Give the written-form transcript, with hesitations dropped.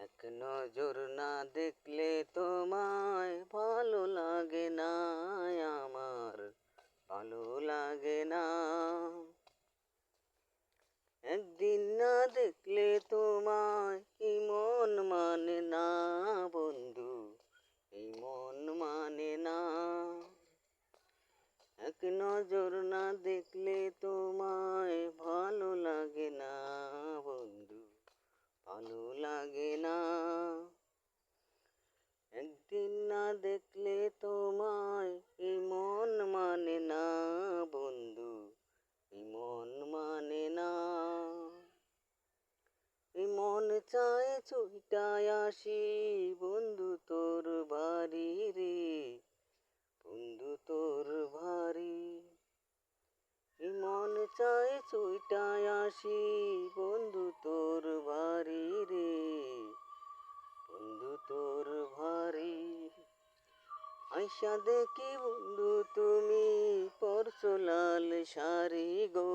এক নজর না দেখলে তোমায় ভালো লাগে না, আমার ভালো লাগে না। একদিন না দেখলে তোমায় এই মন মানে না বন্ধু, এই মন মানে না। এক নজর না দেখলে তোমায় ভালো লাগে না বন্ধু, ভালো লাগে না। একদিন না দেখলে তোমায় এই মন মানে না বন্ধু, এই মন মানে না। এই মন চায় ছুটায় আসি বন্ধু তোর বাড়ি রে, বন্ধু তোর বাড়ি। এই মন চায় ছুটায় আসি বন্ধু তোর বাড়ি রে, বন্ধু তোর বাড়ি। আইসা দেখি বন্ধু তুমি পরছো লাল শাড়ি গো,